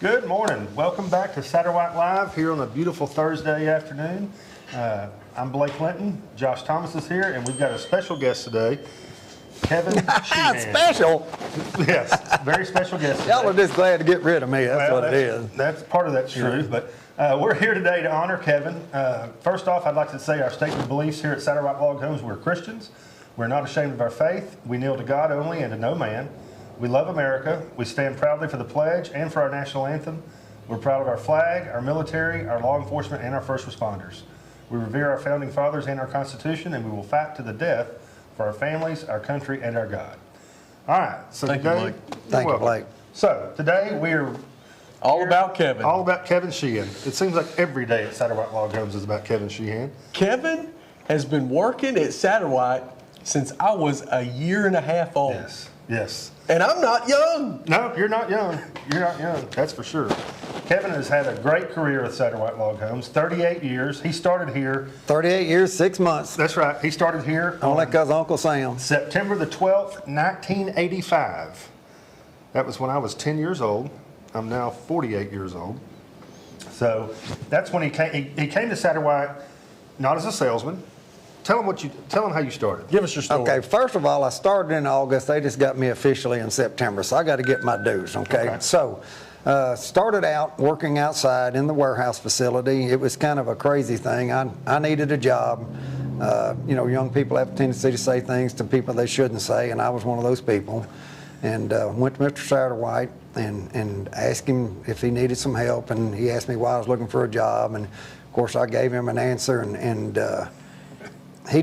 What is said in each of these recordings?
Good morning. Welcome back to Satterwhite Live here on a beautiful Thursday afternoon. I'm Blake Linton. Josh Thomas is here, and we've got a special guest today, Kevin Sheehan. Special? Yes, very special guest today. Y'all are just glad to get rid of me. That's what it is. That's part of that's true. But we're here today to honor Kevin. First off, I'd like to say our statement of beliefs here at Satterwhite Log Homes, we're Christians. We're not ashamed of our faith. We kneel to God only and to no man. We love America. We stand proudly for the pledge and for our national anthem. We're proud of our flag, our military, our law enforcement, and our first responders. We revere our founding fathers and our Constitution, and we will fight to the death for our families, our country, and our God. All right. So Thank you, Blake. Thank you, Blake. So today we're All about Kevin. all about Kevin Sheehan. It seems like every day at Satterwhite Log Homes is about Kevin Sheehan. Kevin has been working at Satterwhite since I was a year and a half old. Yes. And I'm not young. No, you're not young. You're not young. That's for sure. Kevin has had a great career with Satterwhite Log Homes. 38 years. He started here. 38 years, 6 months. That's right. He started here Only on because Uncle Sam. September the 12th, 1985. That was when I was 10 years old. I'm now 48 years old. So that's when he came. He came to Satterwhite not as a salesman. Tell him how you started. Give us your story. Okay, first of all, I started in August. They just got me officially in September, so I got to get my dues, okay? So, started out working outside in the warehouse facility. It was kind of a crazy thing. I needed a job. Young people have a tendency to say things to people they shouldn't say, and I was one of those people. And went to Mr. Satterwhite and asked him if he needed some help, and he asked me why I was looking for a job, and of course I gave him an answer, and he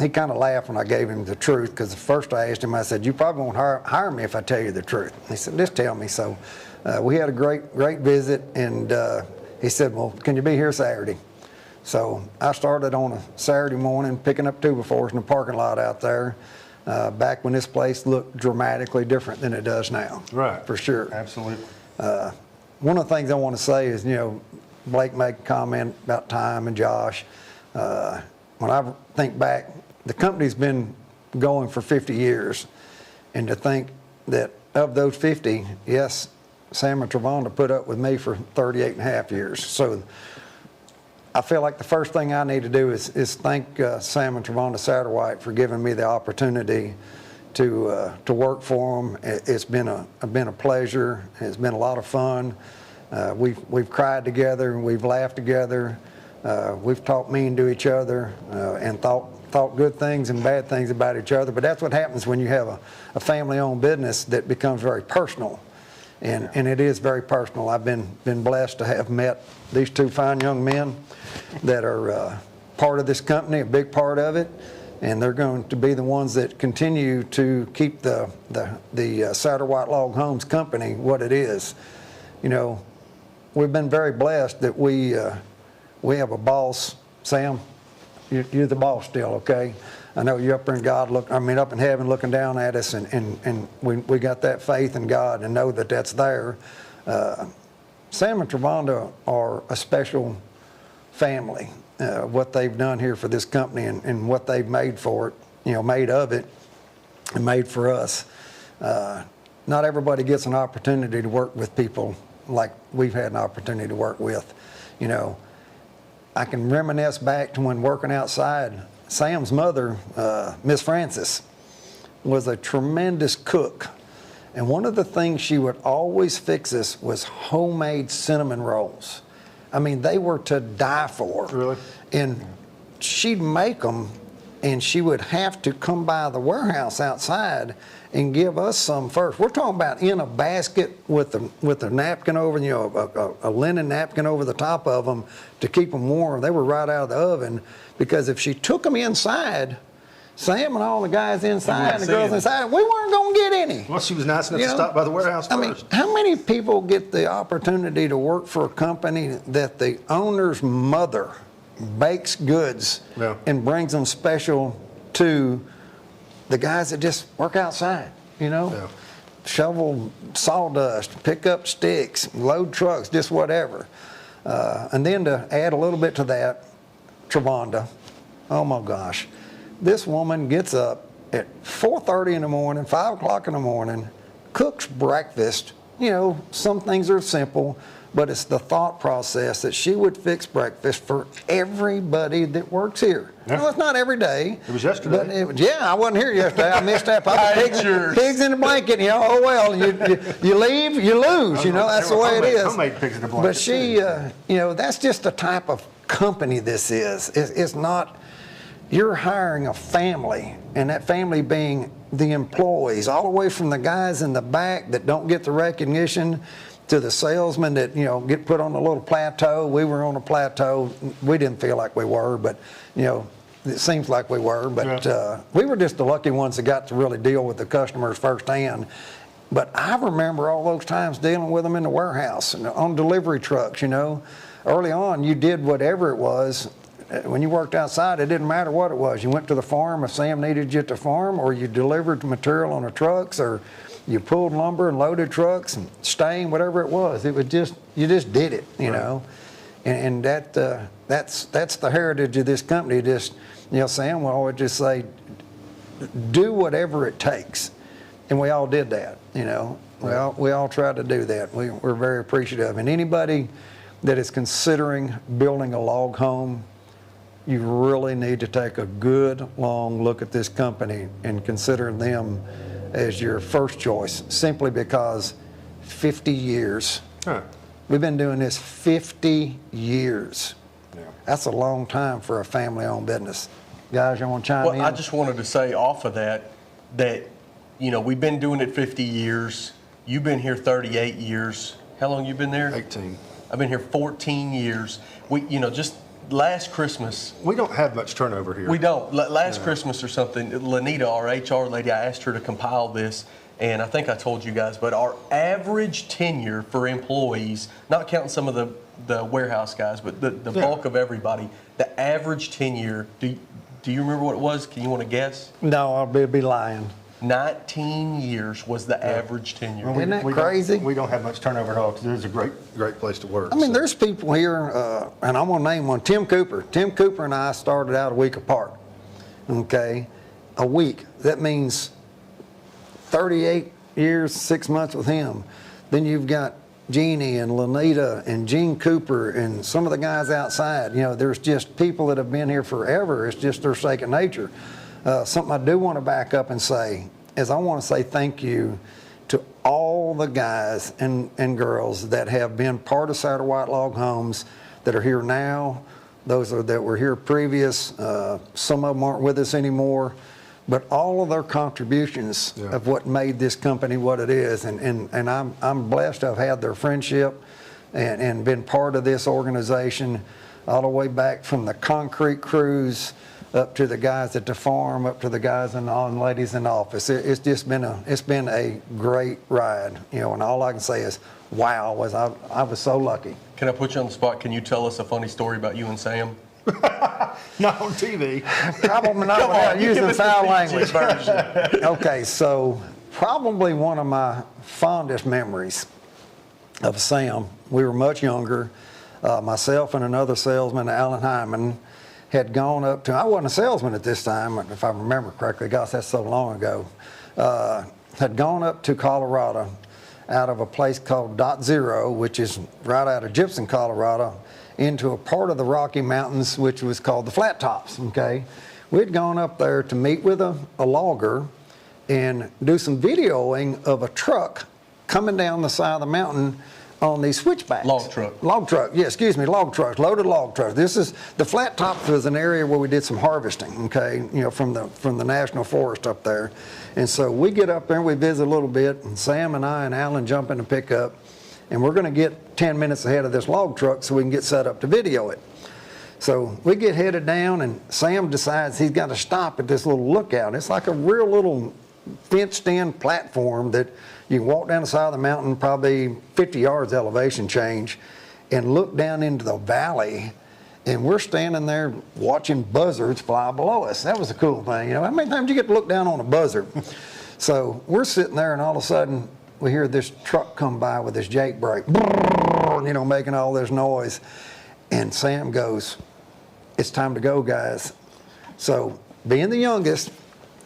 kind of laughed when I gave him the truth, because the first I asked him, I said, you probably won't hire me if I tell you the truth. And he said, just tell me. So we had a great visit, and he said, well, can you be here Saturday? So I started on a Saturday morning picking up 2x4s in the parking lot out there, back when this place looked dramatically different than it does now. Right. For sure. Absolutely. One of the things I want to say is, Blake made a comment about time and Josh. When I think back, the company's been going for 50 years, and to think that of those 50, yes, Sam and Travonda put up with me for 38 and a half years. So I feel like the first thing I need to do is thank Sam and Travonda Satterwhite for giving me the opportunity to work for them. It's been a pleasure. It's been a lot of fun. We've cried together and we've laughed together. We've talked mean to each other and thought good things and bad things about each other. But that's what happens when you have a family-owned business that becomes very personal, and it is very personal. I've been blessed to have met these two fine young men that are part of this company, a big part of it, and they're going to be the ones that continue to keep the Satterwhite Log Homes company what it is. We've been very blessed that we have a boss. Sam, you're the boss still, okay? I know you're up there in up in heaven looking down at us, and we got that faith in God and know that that's there. Sam and Travonda are a special family. What they've done here for this company and what they've made for it, made of it and made for us. Not everybody gets an opportunity to work with people like we've had an opportunity to work with. I can reminisce back to when working outside. Sam's mother, Miss Francis, was a tremendous cook. And one of the things she would always fix us was homemade cinnamon rolls. I mean, they were to die for. Really? And she'd make them, and she would have to come by the warehouse outside and give us some first. We're talking about in a basket with a napkin over, a linen napkin over the top of them to keep them warm. They were right out of the oven, because if she took them inside, Sam and all the guys inside and the girls inside, we weren't going to get any. Well, she was nice enough to stop by the warehouse first. I mean, how many people get the opportunity to work for a company that the owner's mother bakes goods and brings them special to the guys that just work outside, shovel sawdust, pick up sticks, load trucks, just whatever. And then to add a little bit to that, Travonda, oh my gosh, this woman gets up at 4:30 in the morning, 5 o'clock in the morning, cooks breakfast some things are simple, but it's the thought process that she would fix breakfast for everybody that works here. Yeah. Well, it's not every day. It was yesterday. But I wasn't here yesterday. I missed that. Pigs in the blanket, oh well, you leave, you lose, that's the way it is. Homemade pigs in the blanket. But she, that's just the type of company this is. It's not, you're hiring a family, and that family being the employees, all the way from the guys in the back that don't get the recognition to the salesmen that, get put on a little plateau. We were on a plateau. We didn't feel like we were, but, it seems like we were. But we were just the lucky ones that got to really deal with the customers firsthand. But I remember all those times dealing with them in the warehouse and on delivery trucks, Early on, you did whatever it was. When you worked outside, it didn't matter what it was. You went to the farm if Sam needed you at the farm, or you delivered material on the trucks, or you pulled lumber and loaded trucks and stain, whatever it was. It was just, you just did it, And that's the heritage of this company. Just, Sam will always just say, do whatever it takes. And we all did that, We all tried to do that. We're very appreciative. And anybody that is considering building a log home, you really need to take a good, long look at this company and consider them as your first choice, simply because 50 years. Huh. We've been doing this 50 years. Yeah. That's a long time for a family-owned business. Guys, you want to chime in? Well, I just wanted to say off of that, we've been doing it 50 years. You've been here 38 years. How long you been there? 18. I've been here 14 years. We, just last Christmas. We don't have much turnover here. We don't. Last Christmas or something, Lanita, our HR lady, I asked her to compile this, and I think I told you guys, but our average tenure for employees, not counting some of the warehouse guys, but the bulk of everybody, the average tenure, do you remember what it was? Can you want to guess? No, I'll be lying. 19 years was the average tenure. Isn't that crazy? We don't have much turnover at all, because it is a great place to work. I mean, there's people here, and I'm going to name one, Tim Cooper. Tim Cooper and I started out a week apart, okay? A week. That means 38 years, 6 months with him. Then you've got Jeannie and Lanita and Gene Cooper and some of the guys outside. There's just people that have been here forever. It's just their second nature. Something I do want to back up and say is I want to say thank you to all the guys and girls that have been part of Satterwhite Log Homes that are here now, those that were here previous. Some of them aren't with us anymore, but all of their contributions of what made this company what it is. And I'm blessed to have had their friendship and been part of this organization all the way back from the concrete crews up to the guys at the farm, up to the guys and ladies in the office. It's just been a great ride, and all I can say is, wow, I was so lucky. Can I put you on the spot? Can you tell us a funny story about you and Sam? Not on TV. Probably not without using foul language. Okay, so probably one of my fondest memories of Sam, we were much younger, myself and another salesman, Alan Hyman, had gone up to, I wasn't a salesman at this time, if I remember correctly, gosh, that's so long ago, had gone up to Colorado out of a place called Dot Zero, which is right out of Gibson, Colorado, into a part of the Rocky Mountains, which was called the Flat Tops, okay? We'd gone up there to meet with a logger and do some videoing of a truck coming down the side of the mountain on these switchbacks. Log truck. Log truck, yeah, excuse me, log trucks, loaded log trucks. This is, the Flat Tops was an area where we did some harvesting, okay, from the National Forest up there. And so we get up there and we visit a little bit, and Sam and I and Alan jump in the pickup, and we're gonna get 10 minutes ahead of this log truck so we can get set up to video it. So we get headed down, and Sam decides he's got to stop at this little lookout. It's like a real little fenced-in platform that you can walk down the side of the mountain, probably 50 yards elevation change, and look down into the valley, and we're standing there watching buzzards fly below us. That was a cool thing. How many times do you get to look down on a buzzard? So we're sitting there, and all of a sudden, we hear this truck come by with this Jake brake, making all this noise. And Sam goes, "It's time to go, guys." So being the youngest,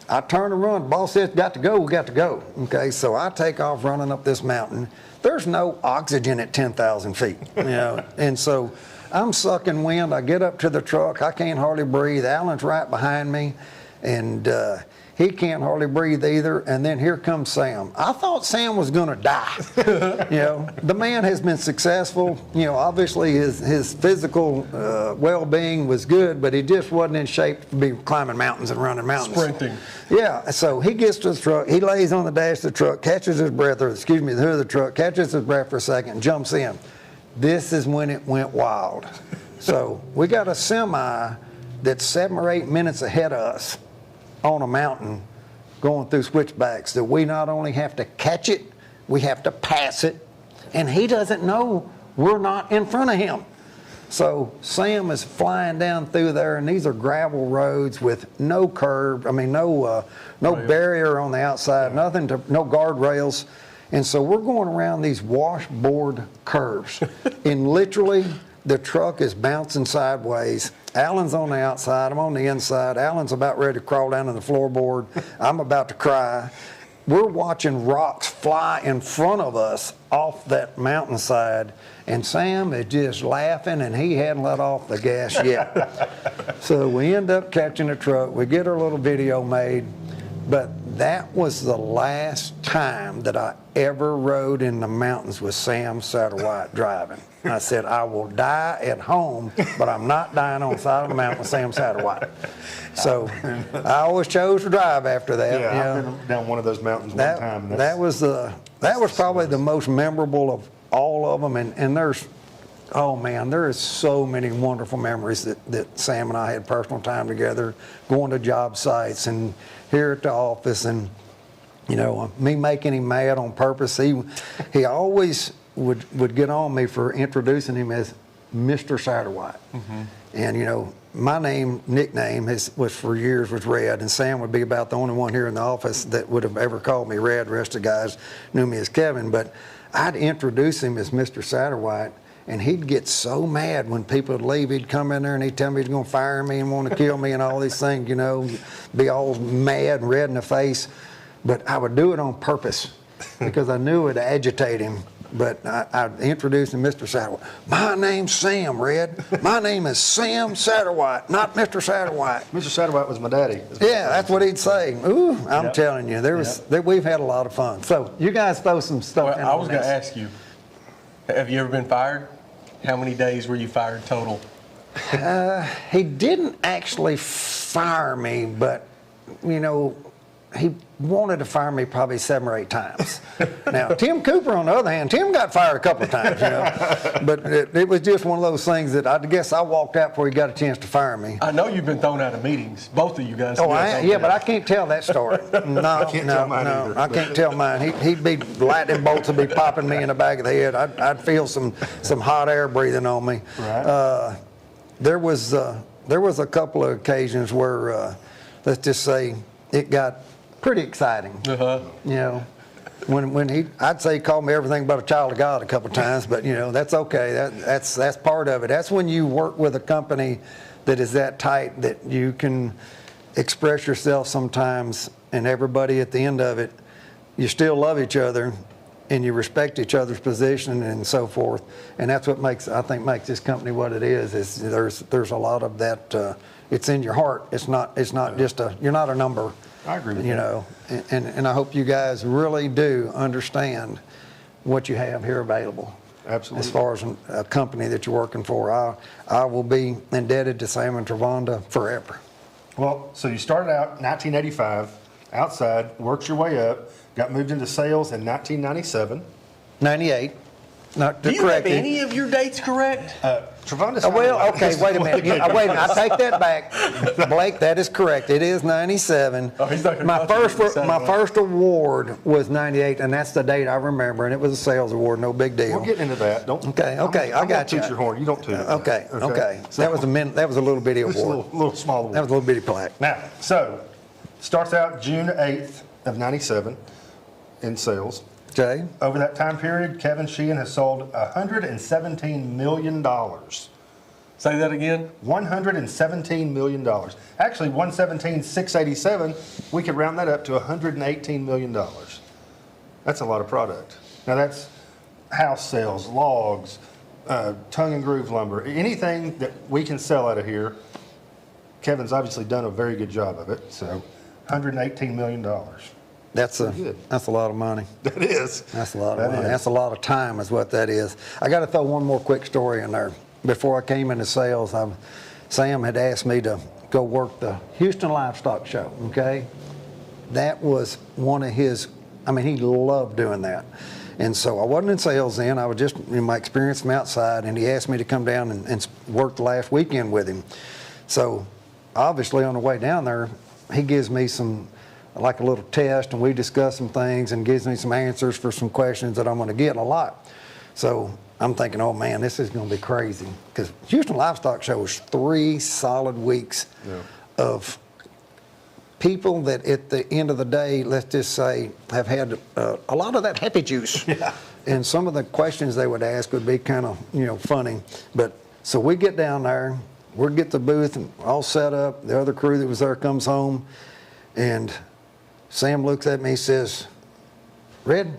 I turn and run. Boss says, "Got to go, we got to go." Okay, so I take off running up this mountain. there's no oxygen at 10,000 feet, you know. And so I'm sucking wind. I get up to the truck. I can't hardly breathe. Alan's right behind me, and he can't hardly breathe either. And then here comes Sam. I thought Sam was going to die. You know, the man has been successful. You know, obviously his physical well-being was good, but he just wasn't in shape to be climbing mountains and running mountains. Sprinting. Yeah, so he gets to the truck. He lays on the dash of the truck, catches his breath, or excuse me, the hood of the truck, catches his breath for a second, and jumps in. This is when it went wild. So we got a semi that's 7 or 8 minutes ahead of us on a mountain going through switchbacks that we not only have to catch it, we have to pass it, and he doesn't know we're not in front of him. So Sam is flying down through there, and these are gravel roads with no curb, no barrier on the outside, no guardrails. And so we're going around these washboard curves, and literally the truck is bouncing sideways. Alan's on the outside, I'm on the inside. Alan's about ready to crawl down to the floorboard. I'm about to cry. We're watching rocks fly in front of us off that mountainside, and Sam is just laughing, and he hadn't let off the gas yet. So we end up catching a truck. We get our little video made, but that was the last time that I ever rode in the mountains with Sam Satterwhite driving. I said, I will die at home, but I'm not dying on the side of the mountain with Sam Satterwhite. So I always chose to drive after that. Yeah, you I've know. been down one of those mountains one time. And That was probably the most memorable of all of them. And there's, oh man, there is so many wonderful memories that Sam and I had personal time together, going to job sites and here at the office, and you know, me making him mad on purpose. He always would get on me for introducing him as Mr. Satterwhite. Mm-hmm. And you know, my nickname was for years was Red, and Sam would be about the only one here in the office that would have ever called me Red. The rest of the guys knew me as Kevin, but I'd introduce him as Mr. Satterwhite, and he'd get so mad when people would leave. He'd come in there and he'd tell me he's going to fire me and want to kill me and all these things, you know, be all mad and red in the face. But I would do it on purpose because I knew it would agitate him. But I'd introduce him, Mr. Satterwhite. My name's Sam, Red. My name is Sam Satterwhite, not Mr. Satterwhite. Mr. Satterwhite was my daddy. Yeah, that's what he'd say. Ooh, I'm telling you, we've had a lot of fun. So you guys throw some stuff in. I was going to ask you, have you ever been fired? How many days were you fired total? He didn't actually fire me, but, you know, he wanted to fire me probably 7 or 8 times. Now, Tim Cooper, on the other hand, Tim got fired a couple of times, you know. But it was just one of those things that I guess I walked out before he got a chance to fire me. I know you've been thrown out of meetings, both of you guys. Oh, yeah, but I can't tell that story. No, I can't tell mine. He'd be lightning bolts would be popping me in the back of the head. I'd feel some hot air breathing on me. Right. There was a couple of occasions where, let's just say, it got pretty exciting. Uh-huh. You know, when I'd say he called me everything but a child of God a couple of times, but you know, that's okay. That's part of it. That's when you work with a company that is that tight that you can express yourself sometimes, and everybody at the end of it, you still love each other and you respect each other's position and so forth. And that's what makes this company what it is there's a lot of that. It's in your heart. It's not just you're not a number. I agree with you know, and I hope you guys really do understand what you have here available. Absolutely. As far as a company that you're working for, I will be indebted to Sam and Travonda forever. Well, so you started out 1985 outside, worked your way up, got moved into sales in 1997. 98. Not to Do you have correct you. any of your dates correct? Travonda. Well, okay, wait a minute. Wait a minute. I take that back. Blake, that is correct. It is 97. Oh, he's not gonna my touch first it. my first award was 98, and that's the date I remember, and it was a sales award, no big deal. We're getting into that. Don't. Okay, I I'm got you. Toot your horn. You don't toot it. Okay. So, That was a little bitty This is award. a little small award. That was a little bitty plaque. Now, so starts out June 8th of 97 in sales. Jay? Over that time period, Kevin Sheehan has sold $117 million. Say that again. $117 million. Actually, 117,687. We could round that up to $118 million. That's a lot of product. Now that's house sales, logs, tongue and groove lumber, anything that we can sell out of here. Kevin's obviously done a very good job of it. So, $118 million. That's a lot of money. That is. That's a lot of money. That's a lot of time is what that is. I got to throw one more quick story in there. Before I came into sales, Sam had asked me to go work the Houston Livestock Show, okay? That was one of his, he loved doing that. And so I wasn't in sales then. I was just in my experience from outside, and he asked me to come down and work the last weekend with him. So obviously on the way down there, he gives me like a little test, and we discuss some things and gives me some answers for some questions that I'm going to get a lot. So I'm thinking, oh man, this is going to be crazy. Because Houston Livestock Show was 3 solid weeks of people that at the end of the day, let's just say, have had a lot of that happy juice. Yeah. And some of the questions they would ask would be kind of, funny. But so we get down there, we get the booth and all set up. The other crew that was there comes home, and Sam looks at me and says, Red,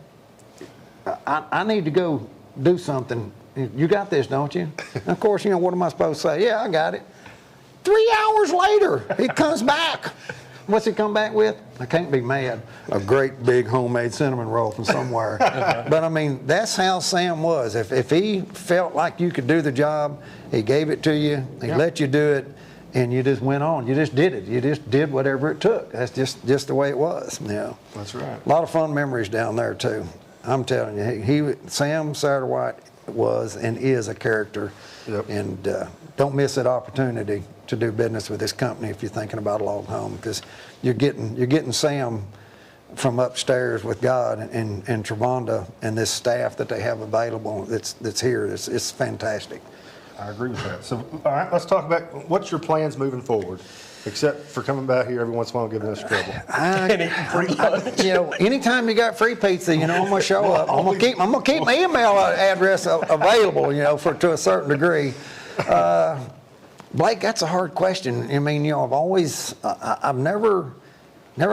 I need to go do something. You got this, don't you? And of course, what am I supposed to say? Yeah, I got it. 3 hours later, he comes back. What's he come back with? I can't be mad. A great big homemade cinnamon roll from somewhere. But that's how Sam was. If he felt like you could do the job, he gave it to you, he let you do it, and you just went on. You just did it. You just did whatever it took. That's just the way it was. Yeah. That's right. A lot of fun memories down there too. I'm telling you, Sam Satterwhite was and is a character. Yep. And don't miss that opportunity to do business with this company if you're thinking about a log home, because you're getting Sam from upstairs with God and Trevonda and this staff that they have available that's here. It's fantastic. I agree with that. So, all right, let's talk about what's your plans moving forward, except for coming back here every once in a while and giving us trouble. Anytime you got free pizza, I'm gonna show up. I'm gonna keep my email address available, to a certain degree. Blake, that's a hard question. I've never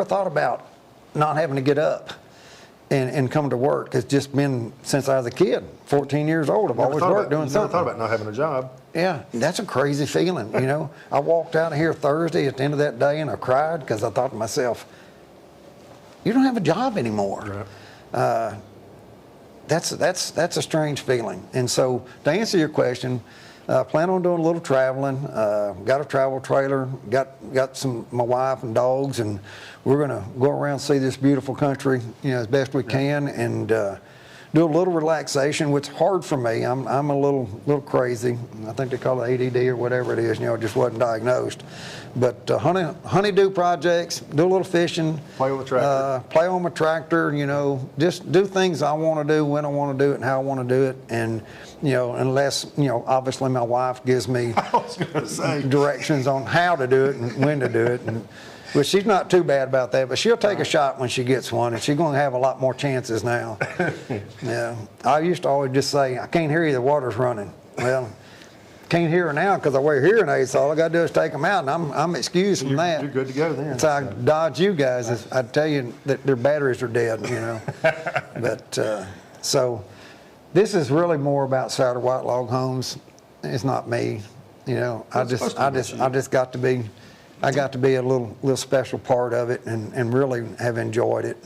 thought about not having to get up and come to work. It's just been since I was a kid, 14 years old. I've always worked doing something. Never thought about not having a job. Yeah, that's a crazy feeling, I walked out of here Thursday at the end of that day and I cried because I thought to myself, you don't have a job anymore. Right. That's a strange feeling. And so to answer your question, plan on doing a little traveling. Got a travel trailer, got my wife and dogs, and we're gonna go around and see this beautiful country, as best we can, and do a little relaxation, which is hard for me. I'm a little crazy. I think they call it ADD or whatever it is. Just wasn't diagnosed. But honeydew projects, do a little fishing. Play on the tractor. Play on my tractor. Just do things I want to do when I want to do it and how I want to do it. And unless obviously my wife gives me directions on how to do it and when to do it. Well, she's not too bad about that, but she'll take a shot when she gets one, and she's going to have a lot more chances now. Yeah, I used to always just say, I can't hear you, the water's running. Well, can't hear her now because I wear hearing aids, so all I got to do is take them out, and I'm excused from that. You're good to go then. So I dodge you guys. I'd tell you that their batteries are dead, But, so this is really more about Satterwhite Log Homes. It's not me, I just got to be... I got to be a little special part of it and really have enjoyed it.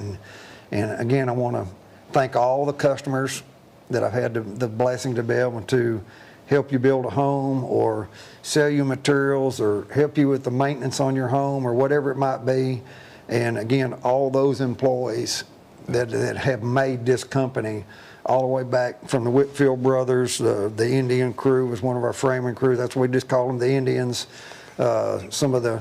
And again, I want to thank all the customers that I've had the blessing to be able to help you build a home or sell you materials or help you with the maintenance on your home or whatever it might be. And again, all those employees that have made this company all the way back from the Whitfield brothers. The Indian crew was one of our framing crew. That's what we just call them, the Indians. Some of the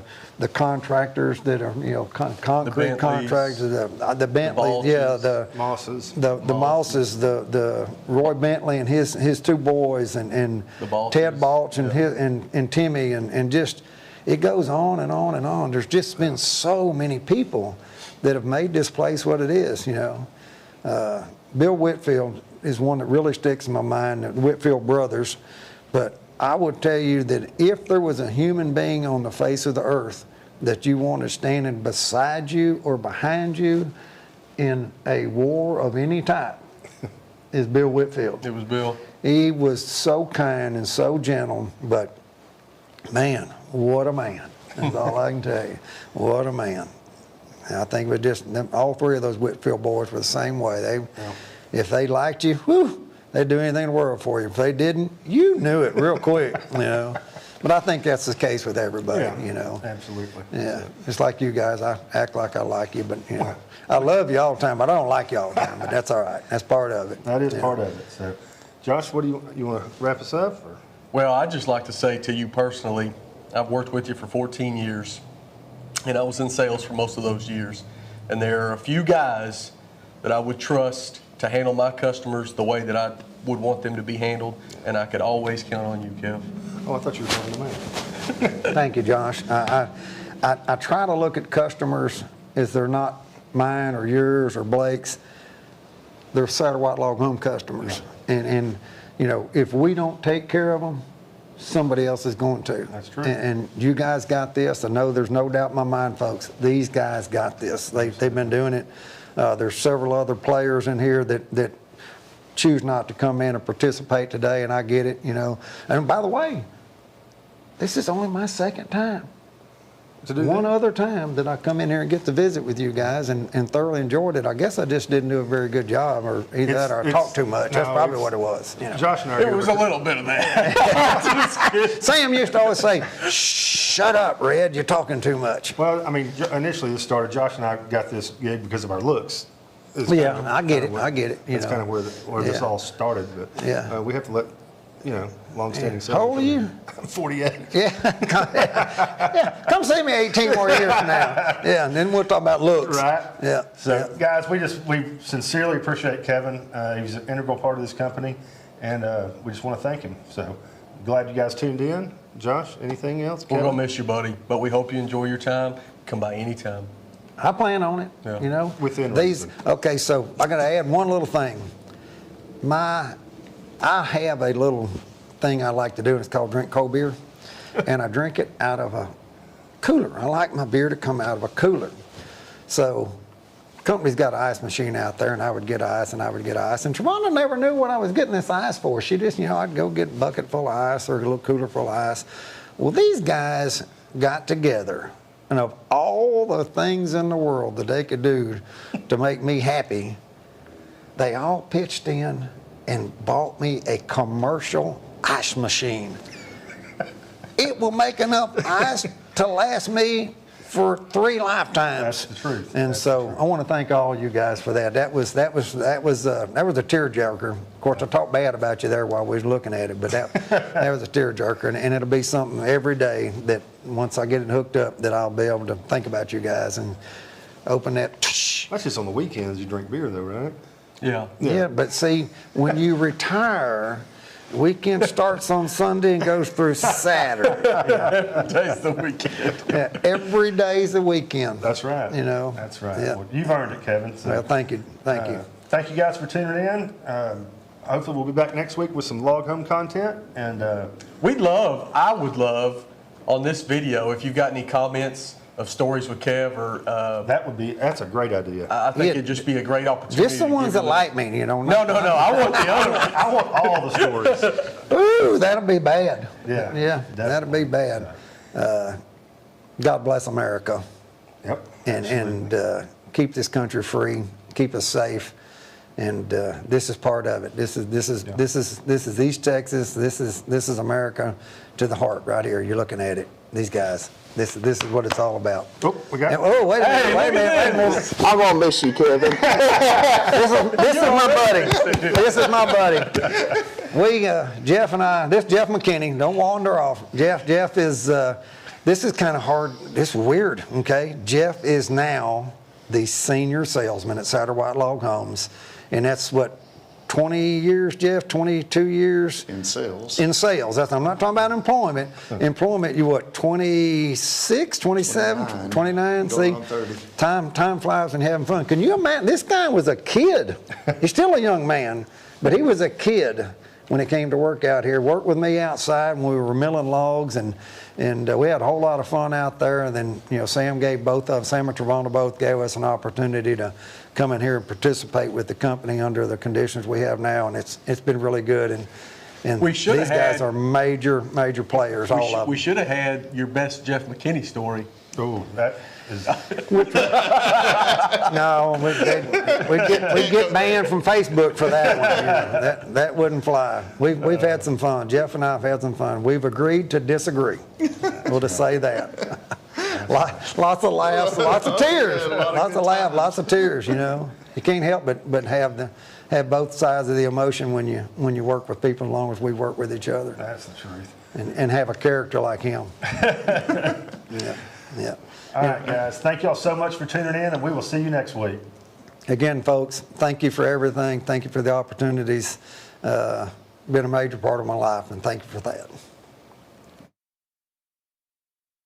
contractors that are concrete contractors, the Bentley, the Mosses, the Mosses, the Roy Bentley and his two boys and Ted Balch and Timmy and just it goes on and on and on. There's just been so many people that have made this place what it is. Bill Whitfield is one that really sticks in my mind. The Whitfield brothers, but I would tell you that if there was a human being on the face of the earth that you wanted standing beside you or behind you in a war of any type, is Bill Whitfield. It was Bill. He was so kind and so gentle, but man, what a man. That's all I can tell you. What a man. And I think we just, all three of those Whitfield boys were the same way. If they liked you, whew, they'd do anything in the world for you. If they didn't, you knew it real quick, you know. But I think that's the case with everybody, you know. Absolutely. Yeah, it's like you guys. I act like I like you, but you know, I love you all the time. But I don't like you all the time. But that's all right. That's part of it. That is part of it. So, Josh, what do you want to wrap us up? Or? Well, I'd just like to say to you personally, I've worked with you for 14 years, and I was in sales for most of those years. And there are a few guys that I would trust to handle my customers the way that I would want them to be handled, and I could always count on you, Kev. Oh, I thought you were talking to me. Thank you, Josh. I try to look at customers as they're not mine or yours or Blake's. They're Satterwhite Log Home customers. And you know, if we don't take care of them, somebody else is going to. That's true. And you guys got this. I know there's no doubt in my mind, folks. These guys got this. They've been doing it. There's several other players in here that choose not to come in and participate today, and I get it, you know. And by the way, this is only my second time. One other time that I come in here and get to visit with you guys and thoroughly enjoyed it. I guess I just didn't do a very good job, or either that or I talked too much. That's probably what it was. You know. Josh and I are It here was to- a little bit of that. Sam used to always say, "Shut up, Red, you're talking too much." Well, I mean, initially this started, Josh and I got this gig because of our looks. Yeah, I get it. I get it. That's kind of where this all started. But Yeah. we have to let, you know, long-standing How old are you? I'm 48. Yeah, come see me 18 more years from now. Yeah, and then we'll talk about looks. Right. Yeah. So, guys, we sincerely appreciate Kevin. He's an integral part of this company, and we just want to thank him. So, glad you guys tuned in. Josh, anything else? We're Kevin? going to miss you, buddy, but we hope you enjoy your time. Come by anytime. I plan on it. Yeah. You know, Within these. reason. Okay, so I got to add one little thing. I have a little thing I like to do, and it's called drink cold beer, and I drink it out of a cooler. I like my beer to come out of a cooler. So, company's got an ice machine out there, and I would get ice, and I would get ice. And Trevonna never knew what I was getting this ice for. She just, you know, I'd go get a bucket full of ice or a little cooler full of ice. Well, these guys got together. And of all the things in the world that they could do to make me happy, they all pitched in and bought me a commercial ice machine. It will make enough ice to last me for 3 lifetimes. That's the truth. And That's so the truth. I want to thank all you guys for that. That was a tearjerker. Of course, I talked bad about you there while we was looking at it, but that was a tearjerker, and it'll be something every day that once I get it hooked up that I'll be able to think about you guys and open that. That's just on the weekends you drink beer, though, right? Yeah. Yeah, but see, when you retire, weekend starts on Sunday and goes through Saturday. Today's the weekend. Yeah, every day's the weekend. That's right. You know. That's right. Yeah. Well, you've earned it, Kevin. So, Well, thank you. Thank you. Thank you guys for tuning in. Hopefully, we'll be back next week with some log home content. And I would love, on this video, if you've got any comments of stories with Kev or that's a great idea. I think Yeah. it'd just be a great opportunity. Just the to ones give that them- like me, you know. No, I want the other one. I want all the stories. Ooh, that'll be bad. Yeah, Yeah, that'll be bad. God bless America, Yep. and keep this country free, keep us safe, and this is part of it. This is East Texas. This is America to the heart right here. You're looking at it. These guys. This is what it's all about. Oh, we got. Oh, wait a minute. I'm gonna miss you, Kevin. This is my buddy. This is my buddy. We, Jeff and I, this Jeff McKinney, don't wander off. Jeff is, this is kind of hard, this is weird, okay? Jeff is now the senior salesman at Satterwhite Log Homes. And that's what, 20 years, Jeff, 22 years? In sales. In sales, I'm not talking about employment. Employment, you what, 26, 27, 29? See, Going on 30. time flies when having fun. Can you imagine? This guy was a kid. He's still a young man, but he was a kid when it came to work out here. Worked with me outside when we were milling logs, and we had a whole lot of fun out there. And then, you know, Sam and Travona both gave us an opportunity to come in here and participate with the company under the conditions we have now, and it's been really good. And these guys are major players, all of them. We should have had your best Jeff McKinney story. Oh, that is. No, we'd get banned from Facebook for that one. You know, that wouldn't fly. We've had some fun. Jeff and I have had some fun. We've agreed to disagree. We'll just say that. Lots of laughs, lots of tears. Lots of laughs, lots of tears. You know, you can't help but have both sides of the emotion when you work with people, as long as we work with each other. That's the truth. And have a character like him. Yeah. All right, guys. Thank y'all so much for tuning in, and we will see you next week. Again, folks, thank you for everything. Thank you for the opportunities. Been a major part of my life, and thank you for that.